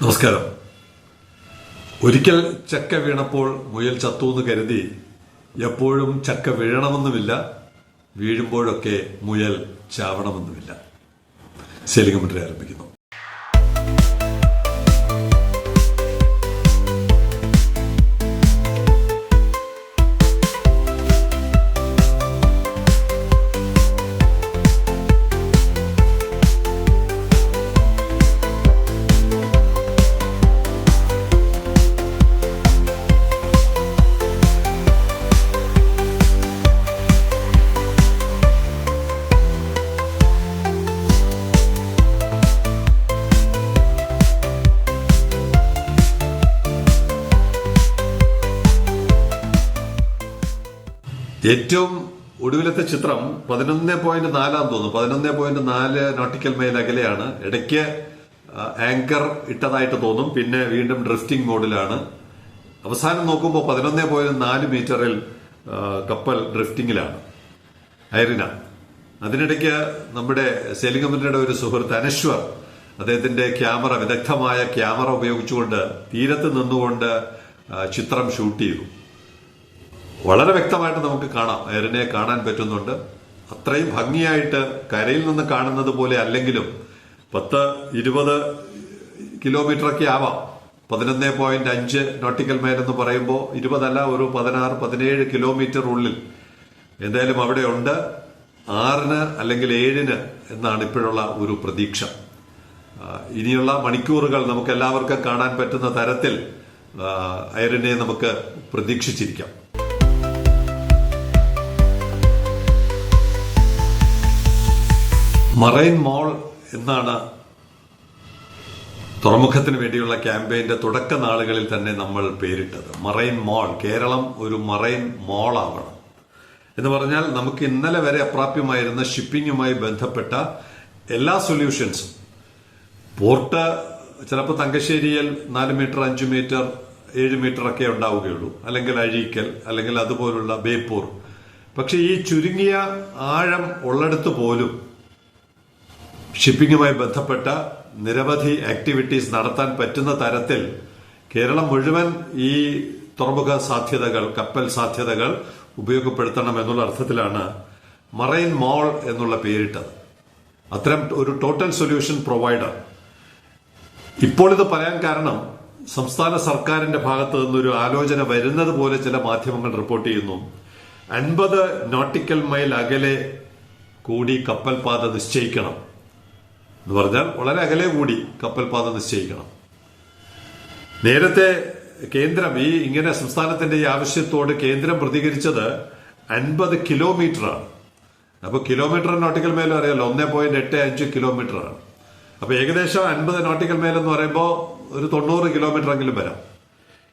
നമസ്കാരം. ഒരിക്കൽ ചക്ക വീണപ്പോൾ മുയൽ ചത്തൂന്ന് കരുതി എപ്പോഴും ചക്ക വീഴണമെന്നുമില്ല, വീഴുമ്പോഴൊക്കെ മുയൽ ചാവണമെന്നുമില്ല. സെലിംഗമിട്ടറി ആരംഭിക്കുന്നു. ഏറ്റവും ഒടുവിലത്തെ ചിത്രം 11.4 തോന്നുന്നു. 11.4 നോട്ടിക്കൽ മൈൽ അകലെയാണ്. ഇടയ്ക്ക് ആങ്കർ ഇട്ടതായിട്ട് തോന്നും, പിന്നെ വീണ്ടും ഡ്രിഫ്റ്റിംഗ് മോഡിലാണ്. അവസാനം നോക്കുമ്പോൾ 11.4 മീറ്ററിൽ കപ്പൽ ഡ്രിഫ്റ്റിംഗിലാണ്, ഐറിന. അതിനിടയ്ക്ക് നമ്മുടെ സെലിംഗമിന്റെ ഒരു സുഹൃത്ത് അനശ്വർ അദ്ദേഹത്തിന്റെ വിദഗ്ധമായ ക്യാമറ ഉപയോഗിച്ചുകൊണ്ട് തീരത്ത് നിന്നുകൊണ്ട് ചിത്രം ഷൂട്ട് ചെയ്തു. വളരെ വ്യക്തമായിട്ട് നമുക്ക് കാണാം, ഐറിനെ കാണാൻ പറ്റുന്നുണ്ട്. അത്രയും ഭംഗിയായിട്ട് കരയിൽ നിന്ന് കാണുന്നത് പോലെ അല്ലെങ്കിലും 10-20 കിലോമീറ്ററൊക്കെ ആവാം. 11.5 നോട്ടിക്കൽ മൈൽ എന്ന് പറയുമ്പോൾ 20 അല്ല, ഒരു 16-17 കിലോമീറ്റർ ഉള്ളിൽ എന്തായാലും അവിടെ ഉണ്ട്. 6 അല്ലെങ്കിൽ 7 എന്നാണ് ഇപ്പോഴുള്ള ഒരു പ്രതീക്ഷ. ഇനിയുള്ള മണിക്കൂറുകൾ നമുക്ക് എല്ലാവർക്കും കാണാൻ പറ്റുന്ന തരത്തിൽ ഐറിനെ നമുക്ക് പ്രതീക്ഷിച്ചിരിക്കാം. മറൈൻ മോൾ എന്നാണ് തുറമുഖത്തിന് വേണ്ടിയുള്ള ക്യാമ്പയിന്റെ തുടക്ക നാളുകളിൽ തന്നെ നമ്മൾ പേരിട്ടത്. മറൈൻ മോൾ. കേരളം ഒരു മറൈൻ മോൾ ആവണം എന്ന് പറഞ്ഞാൽ നമുക്ക് ഇന്നലെ വരെ അപ്രാപ്യമായിരുന്ന ഷിപ്പിങ്ങുമായി ബന്ധപ്പെട്ട എല്ലാ സൊല്യൂഷൻസും, പോർട്ട് ചിലപ്പോൾ തങ്കശ്ശേരിയിൽ 4 മീറ്റർ 5 മീറ്റർ 7 മീറ്റർ ഒക്കെ ഉണ്ടാവുകയുള്ളൂ, അല്ലെങ്കിൽ അഴീക്കൽ, അല്ലെങ്കിൽ അതുപോലുള്ള ബേപ്പൂർ. പക്ഷെ ഈ ചുരുങ്ങിയ ആഴം ഉള്ളിടത്ത് പോലും ഷിപ്പിങ്ങുമായി ബന്ധപ്പെട്ട നിരവധി ആക്ടിവിറ്റീസ് നടത്താൻ പറ്റുന്ന തരത്തിൽ കേരളം മുഴുവൻ ഈ തുറമുഖ സാധ്യതകൾ, കപ്പൽ സാധ്യതകൾ ഉപയോഗപ്പെടുത്തണം എന്നുള്ള അർത്ഥത്തിലാണ് മറൈൻ മോൾ എന്നുള്ള പേരിട്ടത്. അത്തരം ഒരു ടോട്ടൽ സൊല്യൂഷൻ പ്രൊവൈഡർ. ഇപ്പോൾ ഇത് പറയാൻ കാരണം സംസ്ഥാന സർക്കാരിന്റെ ഭാഗത്ത് നിന്നൊരു ആലോചന വരുന്നത് പോലെ ചില മാധ്യമങ്ങൾ റിപ്പോർട്ട് ചെയ്യുന്നു. 50 നോട്ടിക്കൽ മൈൽ അകലെ കൂടി കപ്പൽ പാത നിശ്ചയിക്കണം എന്ന് പറഞ്ഞാൽ വളരെ അകലെ കൂടി കപ്പൽ പാത നിശ്ചയിക്കണം. നേരത്തെ കേന്ദ്രം ഇങ്ങനെ സംസ്ഥാനത്തിന്റെ ഈ ആവശ്യത്തോട് കേന്ദ്രം പ്രതികരിച്ചത് 50 കിലോമീറ്ററാണ്. അപ്പൊ കിലോമീറ്റർ നോട്ടിക്കൽ മൈൽ അറിയാലോ, 1.85 കിലോമീറ്ററാണ്. അപ്പൊ ഏകദേശം 50 നോട്ടിക്കൽ മൈൽ എന്ന് പറയുമ്പോൾ ഒരു 90 കിലോമീറ്റർ എങ്കിലും വരാം.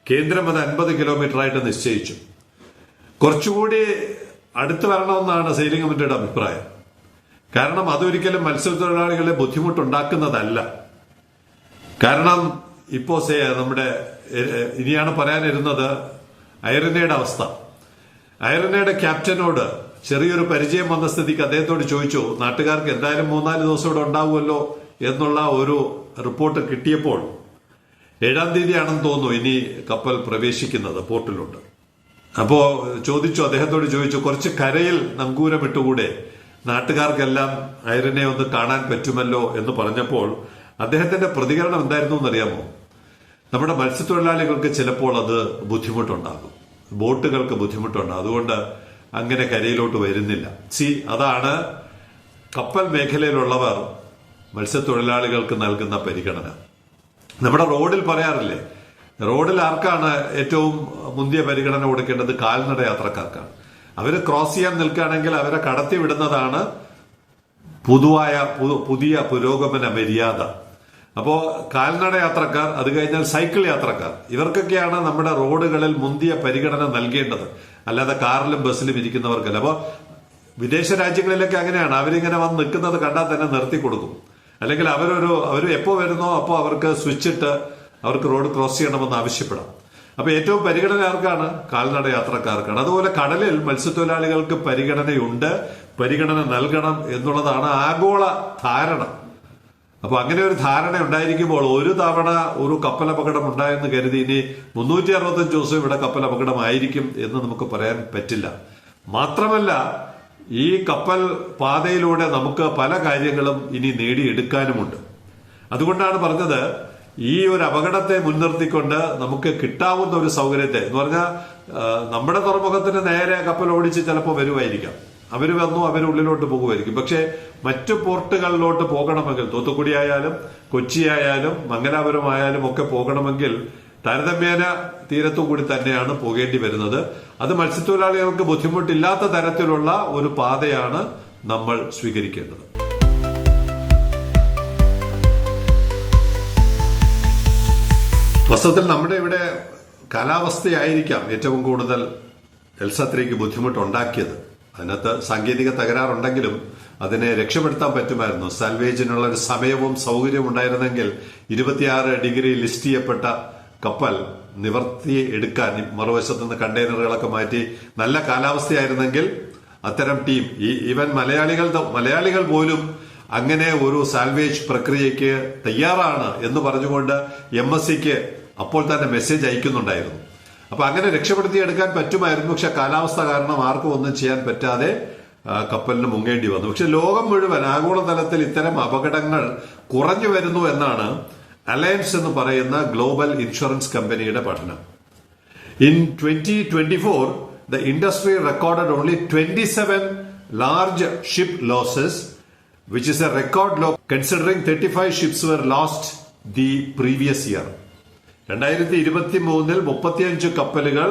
കേന്ദ്രം അത് 50 കിലോമീറ്റർ ആയിട്ട് നിശ്ചയിച്ചു. കുറച്ചുകൂടി അടുത്ത് വരണമെന്നാണ് സെയിലിംഗമിന്റെ അഭിപ്രായം. കാരണം അതൊരിക്കലും മത്സ്യത്തൊഴിലാളികളെ ബുദ്ധിമുട്ടുണ്ടാക്കുന്നതല്ല. കാരണം ഇപ്പോ നമ്മുടെ ഇനിയാണ് പറയാനിരുന്നത് ഐറിനയുടെ അവസ്ഥ. ഐറിനയുടെ ക്യാപ്റ്റനോട് ചെറിയൊരു പരിചയം വന്ന സ്ഥിതിക്ക് അദ്ദേഹത്തോട് ചോദിച്ചു, നാട്ടുകാർക്ക് എന്തായാലും 3-4 ദിവസം ഇവിടെ ഉണ്ടാവുമല്ലോ എന്നുള്ള ഒരു റിപ്പോർട്ട് കിട്ടിയപ്പോൾ 7-ാം തീയതിയാണെന്ന് തോന്നുന്നു ഇനി കപ്പൽ പ്രവേശിക്കുന്നത് പോർട്ടിലുണ്ട്. അപ്പോ അദ്ദേഹത്തോട് ചോദിച്ചു, കുറച്ച് കരയിൽ നങ്കൂരമിട്ടുകൂടെ, നാട്ടുകാർക്കെല്ലാം ഐറിനെ ഒന്ന് കാണാൻ പറ്റുമല്ലോ എന്ന് പറഞ്ഞപ്പോൾ അദ്ദേഹത്തിന്റെ പ്രതികരണം എന്തായിരുന്നു എന്നറിയാമോ? നമ്മുടെ മത്സ്യത്തൊഴിലാളികൾക്ക് ചിലപ്പോൾ അത് ബുദ്ധിമുട്ടുണ്ടാകും, ബോട്ടുകൾക്ക് ബുദ്ധിമുട്ടുണ്ടാകും, അതുകൊണ്ട് അങ്ങനെ കരയിലോട്ട് വരുന്നില്ല. അതാണ് കപ്പൽ മേഖലയിലുള്ളവർ മത്സ്യത്തൊഴിലാളികൾക്ക് നൽകുന്ന പരിഗണന. നമ്മുടെ റോഡിൽ പറയാറില്ലേ, റോഡിൽ ആർക്കാണ് ഏറ്റവും മുന്തിയ പരിഗണന കൊടുക്കേണ്ടത്? കാൽനട യാത്രക്കാർക്കാണ്. അവര് ക്രോസ് ചെയ്യാൻ നിൽക്കുകയാണെങ്കിൽ അവരെ കടത്തി വിടുന്നതാണ് പുതിയ പുരോഗമന മര്യാദ. അപ്പോ കാൽനട യാത്രക്കാർ, അത് കഴിഞ്ഞാൽ സൈക്കിൾ യാത്രക്കാർ, ഇവർക്കൊക്കെയാണ് നമ്മുടെ റോഡുകളിൽ മുന്തിയ പരിഗണന നൽകേണ്ടത്, അല്ലാതെ കാറിലും ബസ്സിലും ഇരിക്കുന്നവർക്കല്ല. അപ്പോ വിദേശ രാജ്യങ്ങളിലൊക്കെ അങ്ങനെയാണ്, അവരിങ്ങനെ വന്ന് നിൽക്കുന്നത് കണ്ടാൽ തന്നെ നിർത്തി കൊടുക്കും. അല്ലെങ്കിൽ അവർ എപ്പോ വരുന്നോ അപ്പോൾ അവർക്ക് സ്വിച്ചിട്ട് അവർക്ക് റോഡ് ക്രോസ് ചെയ്യണമെന്ന് ആവശ്യപ്പെടാം. അപ്പൊ ഏറ്റവും പരിഗണന ആർക്കാണ്? കാൽനട യാത്രക്കാർക്കാണ്. അതുപോലെ കടലിൽ മത്സ്യത്തൊഴിലാളികൾക്ക് പരിഗണനയുണ്ട്, പരിഗണന നൽകണം എന്നുള്ളതാണ് ആഗോള ധാരണ. അപ്പൊ അങ്ങനെ ഒരു ധാരണ ഉണ്ടായിരിക്കുമ്പോൾ ഒരു തവണ ഒരു കപ്പൽ അപകടം ഉണ്ടായെന്ന് കരുതി ഇനി 365 ദിവസം ഇവിടെ കപ്പൽ അപകടമായിരിക്കും എന്ന് നമുക്ക് പറയാൻ പറ്റില്ല. മാത്രമല്ല, ഈ കപ്പൽ പാതയിലൂടെ നമുക്ക് പല കാര്യങ്ങളും ഇനി നേടിയെടുക്കാനുമുണ്ട്. അതുകൊണ്ടാണ് പറഞ്ഞത്, ഈ ഒരു അപകടത്തെ മുൻനിർത്തിക്കൊണ്ട് നമുക്ക് കിട്ടാവുന്ന ഒരു സൗകര്യത്തെ എന്ന് പറഞ്ഞാൽ, നമ്മുടെ തുറമുഖത്തിന് നേരെ കപ്പൽ ഓടിച്ച് ചിലപ്പോൾ വരുമായിരിക്കാം, അവര് വന്നു അവരുള്ളിലോട്ട് പോകുമായിരിക്കും. പക്ഷെ മറ്റു പോർട്ടുകളിലോട്ട് പോകണമെങ്കിൽ, തൂത്തുക്കുടി ആയാലും കൊച്ചി ആയാലും മംഗലാപുരം ആയാലും ഒക്കെ പോകണമെങ്കിൽ താരതമ്യേന തീരത്തുകൂടി തന്നെയാണ് പോകേണ്ടി വരുന്നത്. അത് മത്സ്യത്തൊഴിലാളികൾക്ക് ബുദ്ധിമുട്ടില്ലാത്ത തരത്തിലുള്ള ഒരു പാതയാണ് നമ്മൾ സ്വീകരിക്കേണ്ടത്. വാസ്തവത്തിൽ നമ്മുടെ ഇവിടെ കാലാവസ്ഥയായിരിക്കാം ഏറ്റവും കൂടുതൽ എൽസ3ക്ക് ബുദ്ധിമുട്ടുണ്ടാക്കിയത്. അതിനകത്ത് സാങ്കേതിക തകരാറുണ്ടെങ്കിലും അതിനെ രക്ഷപ്പെടുത്താൻ പറ്റുമായിരുന്നു. സാൽവേജിനുള്ള ഒരു സമയവും സൗകര്യവും ഉണ്ടായിരുന്നെങ്കിൽ 26 ഡിഗ്രി ലിസ്റ്റ് ചെയ്യപ്പെട്ട കപ്പൽ നിവർത്തി എടുക്കാൻ മറുവശത്ത് നിന്ന് കണ്ടെയ്നറുകളൊക്കെ മാറ്റി നല്ല കാലാവസ്ഥയായിരുന്നെങ്കിൽ അത്തരം ടീം, ഈവൻ മലയാളികൾ പോലും അങ്ങനെ ഒരു സാൽവേജ് പ്രക്രിയയ്ക്ക് തയ്യാറാണ് എന്ന് പറഞ്ഞുകൊണ്ട് MSCക്ക് അപ്പോൾ തന്നെ മെസ്സേജ് അയക്കുന്നുണ്ടായിരുന്നു. അപ്പൊ അങ്ങനെ രക്ഷപ്പെടുത്തിയെടുക്കാൻ പറ്റുമായിരുന്നു. പക്ഷെ കാലാവസ്ഥ കാരണം ആർക്കും ഒന്നും ചെയ്യാൻ പറ്റാതെ കപ്പലിന് മുങ്ങേണ്ടി വന്നു. പക്ഷെ ലോകം മുഴുവൻ ആഗോളതലത്തിൽ ഇത്തരം അപകടങ്ങൾ കുറഞ്ഞു വരുന്നു എന്നാണ് അലയൻസ് എന്ന് പറയുന്ന ഗ്ലോബൽ ഇൻഷുറൻസ് കമ്പനിയുടെ പഠനം. In 2024 the industry recorded only 27 large ship losses, which is a record low considering 35 ships were lost the previous year. 2023 35 കപ്പലുകൾ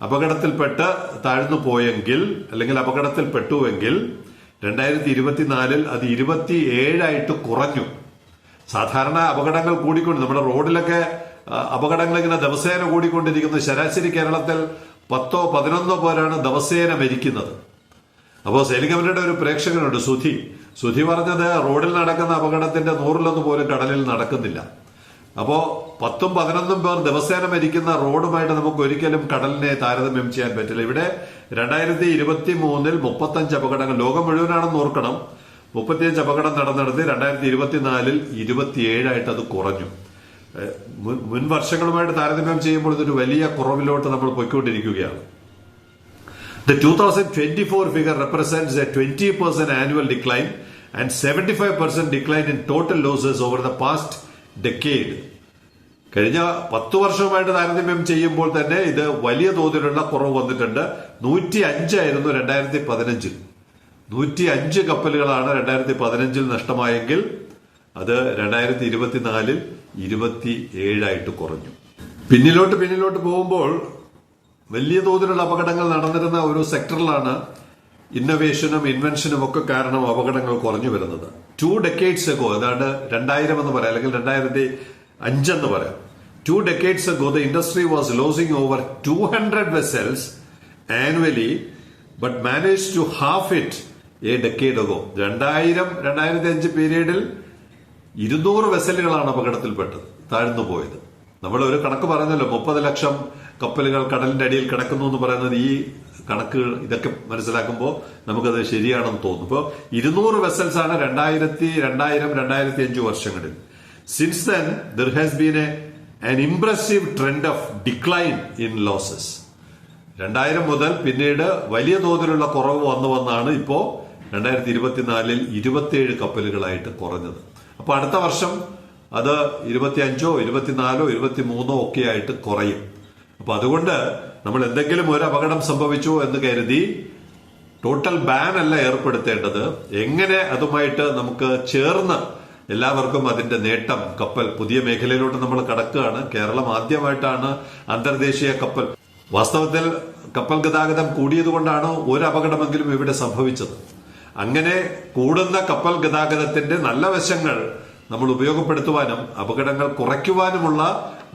അപകടത്തിൽപ്പെട്ട് താഴ്ന്നു പോയെങ്കിൽ, അല്ലെങ്കിൽ അപകടത്തിൽപ്പെട്ടുവെങ്കിൽ 2024 അത് 27 കുറഞ്ഞു. സാധാരണ അപകടങ്ങൾ കൂടിക്കൊണ്ട്, നമ്മുടെ റോഡിലൊക്കെ അപകടങ്ങൾ ഇങ്ങനെ ദിവസേന കൂടിക്കൊണ്ടിരിക്കുന്നു. ശരാശരി കേരളത്തിൽ 10-11 പേരാണ് ദിവസേന മരിക്കുന്നത്. അപ്പോൾ സേലിംഗമരുടെ ഒരു പ്രേക്ഷകനുണ്ട്, സുധി പറഞ്ഞത് റോഡിൽ നടക്കുന്ന അപകടത്തിന്റെ 100 പോലും കടലിൽ നടക്കുന്നില്ല. അപ്പോ 10-11 പേർ ദിവസേന മരിക്കുന്ന റോഡുമായിട്ട് നമുക്ക് ഒരിക്കലും കടലിനെ താരതമ്യം ചെയ്യാൻ പറ്റില്ല. ഇവിടെ 2023 35 അപകടങ്ങൾ, ലോകം മുഴുവനാണെന്ന് ഓർക്കണം, 35 അപകടം നടന്നെടുത്ത് 2024 27 അത് കുറഞ്ഞു. മുൻ വർഷങ്ങളുമായിട്ട് താരതമ്യം ചെയ്യുമ്പോൾ ഇതൊരു വലിയ കുറവിലോട്ട് നമ്മൾ പോയിക്കൊണ്ടിരിക്കുകയാണ്. The 2024 figure represents a 20% annual decline and 75% decline in total losses over the past decade. കഴിഞ്ഞ 10 വർഷവുമായിട്ട് താരതമ്യം ചെയ്യുമ്പോൾ തന്നെ ഇത് വലിയ തോതിലുള്ള കുറവ് വന്നിട്ടുണ്ട്. 105 ആയിരുന്നു 2015. 105 കപ്പലുകളാണ് 2015 നഷ്ടമായെങ്കിൽ അത് 2024 27 കുറഞ്ഞു. പിന്നിലോട്ട് പോകുമ്പോൾ വലിയ തോതിലുള്ള അപകടങ്ങൾ നടന്നിരുന്ന ഒരു സെക്ടറിലാണ് ഇന്നൊവേഷനും ഇൻവെൻഷനും ഒക്കെ കാരണം അപകടങ്ങൾ കുറഞ്ഞു വരുന്നത്. 2 decades ago, അതാണ്ട് 2000 എന്ന് പറയാം, അല്ലെങ്കിൽ 2005 എന്ന് പറയാം. 2 decades ago, the industry was losing over 200 vessels annually, but managed to half it a decade ago. 2000-2005 പീരീഡിൽ 200 വെസലുകളാണ് അപകടത്തിൽപ്പെട്ടത്, താഴ്ന്നു പോയത്. നമ്മൾ ഒരു കണക്ക് പറഞ്ഞല്ലോ, 30 ലക്ഷം കപ്പലുകൾ കടലിന്റെ അടിയിൽ കിടക്കുന്നു എന്ന് പറയുന്നത്. ഈ കണക്കുകൾ ഇതൊക്കെ മനസ്സിലാക്കുമ്പോൾ നമുക്കത് ശരിയാണെന്ന് തോന്നും. ഇപ്പോൾ 200 വെസൽസ് ആണ് 2000-2005 വർഷങ്ങളിൽ. Since then there has been an impressive trend of decline in losses. 2000 മുതൽ പിന്നീട് വലിയ തോതിലുള്ള കുറവ് വന്നാണ് ഇപ്പോ 2024 27 കപ്പലുകളായിട്ട് കുറഞ്ഞത്. അപ്പൊ അടുത്ത വർഷം അത് 25, 24, 23 ഒക്കെ ആയിട്ട് കുറയും. അപ്പൊ അതുകൊണ്ട് നമ്മൾ എന്തെങ്കിലും ഒരു അപകടം സംഭവിച്ചു എന്ന് കരുതി ടോട്ടൽ ബാൻ അല്ല ഏർപ്പെടുത്തേണ്ടത്. എങ്ങനെ അതുമായിട്ട് നമുക്ക് ചേർന്ന് എല്ലാവർക്കും അതിന്റെ നേട്ടം, കപ്പൽ പുതിയ മേഖലയിലോട്ട് നമ്മൾ കടക്കുകയാണ്. കേരളം ആദ്യമായിട്ടാണ് അന്തർദേശീയ കപ്പൽ. വാസ്തവത്തിൽ കപ്പൽ ഗതാഗതം കൂടിയതുകൊണ്ടാണ് ഒരു അപകടമെങ്കിലും ഇവിടെ സംഭവിച്ചത്. അങ്ങനെ കൂടുന്ന കപ്പൽ ഗതാഗതത്തിന്റെ നല്ല വശങ്ങൾ നമ്മൾ ഉപയോഗപ്പെടുത്തുവാനും അപകടങ്ങൾ കുറയ്ക്കുവാനുമുള്ള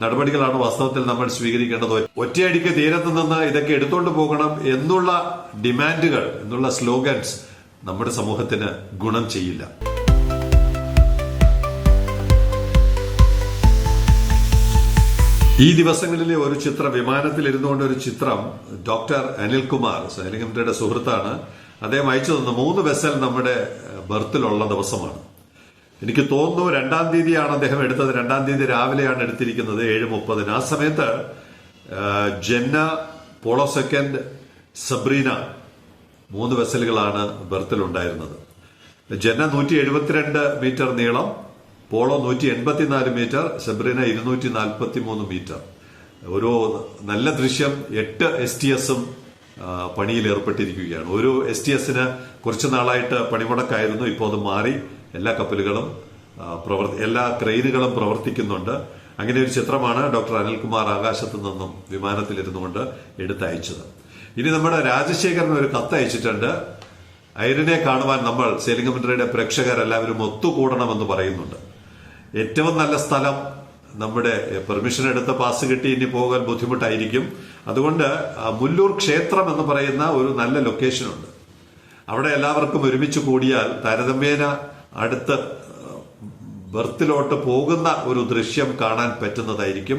നടപടികളാണ് വാസ്തവത്തിൽ നമ്മൾ സ്വീകരിക്കേണ്ടത്. ഒറ്റയടിക്ക് തീരത്ത് നിന്ന് ഇതൊക്കെ എടുത്തുകൊണ്ട് പോകണം എന്നുള്ള ഡിമാൻഡുകൾ, എന്നുള്ള സ്ലോഗൻസ് നമ്മുടെ സമൂഹത്തിന് ഗുണം ചെയ്യില്ല. ഈ ദിവസങ്ങളിലെ ഒരു ചിത്രം, വിമാനത്തിൽ ഇരുന്നുകൊണ്ട് ഒരു ചിത്രം ഡോക്ടർ അനിൽകുമാർ, സൈലിംഗംയുടെ സുഹൃത്താണ്, അദ്ദേഹം അയച്ചു തന്ന 3 വെസൽ നമ്മുടെ ബർത്തിലുള്ള ദിവസമാണ്. എനിക്ക് തോന്നുന്നു 2-ാം തീയതിയാണ് അദ്ദേഹം എടുത്തത്. 2-ാം തീയതി രാവിലെയാണ് എടുത്തിരിക്കുന്നത് 7:30. ആ സമയത്ത് ജെന്ന, പോളോ സെക്കൻഡ്, സബ്രീന 3 വെസലുകളാണ് ബർത്തിലുണ്ടായിരുന്നത്. ജെന്ന 172 മീറ്റർ നീളം, പോളോ 184 മീറ്റർ, സബ്രീന 243 മീറ്റർ. ഒരു നല്ല ദൃശ്യം. 8 STSഉം പണിയിൽ ഏർപ്പെട്ടിരിക്കുകയാണ്. ഒരു STSന് കുറച്ചു നാളായിട്ട് പണിമുടക്കായിരുന്നു. ഇപ്പോൾ അത് മാറി. എല്ലാ കപ്പലുകളും എല്ലാ ക്രെയിനുകളും പ്രവർത്തിക്കുന്നുണ്ട്. അങ്ങനെ ഒരു ചിത്രമാണ് ഡോക്ടർ അനിൽകുമാർ ആകാശത്ത് നിന്നും വിമാനത്തിലിരുന്നുകൊണ്ട് എടുത്തയച്ചത്. ഇനി നമ്മുടെ രാജശേഖരൻ ഒരു കത്ത് അയച്ചിട്ടുണ്ട്. ഐറിനെ കാണുവാൻ നമ്മൾ സെയിലിംഗ് കമന്ററിയുടെ പ്രേക്ഷകരെല്ലാവരും ഒത്തുകൂടണമെന്ന് പറയുന്നുണ്ട്. ഏറ്റവും നല്ല സ്ഥലം, നമ്മുടെ പെർമിഷൻ എടുത്ത് പാസ് കിട്ടി ഇനി പോകാൻ ബുദ്ധിമുട്ടായിരിക്കും. അതുകൊണ്ട് മുല്ലൂർ ക്ഷേത്രം എന്ന് പറയുന്ന ഒരു നല്ല ലൊക്കേഷൻ ഉണ്ട്. അവിടെ എല്ലാവർക്കും ഒരുമിച്ച് കൂടിയാൽ താരതമ്യേന അടുത്ത് ബർത്തിലോട്ട് പോകുന്ന ഒരു ദൃശ്യം കാണാൻ പറ്റുന്നതായിരിക്കും.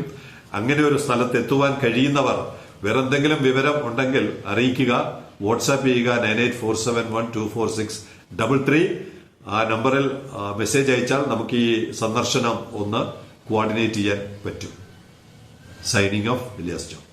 അങ്ങനെ ഒരു സ്ഥലത്ത് എത്തുവാൻ കഴിയുന്നവർ വേറെന്തെങ്കിലും വിവരം ഉണ്ടെങ്കിൽ അറിയിക്കുക. വാട്സാപ്പ് ചെയ്യുക 9847124633. ആ നമ്പറിൽ മെസ്സേജ് അയച്ചാൽ നമുക്ക് ഈ സന്ദർശനം ഒന്ന് കോർഡിനേറ്റ് ചെയ്യാൻ പറ്റും. Signing off, Ilyas John.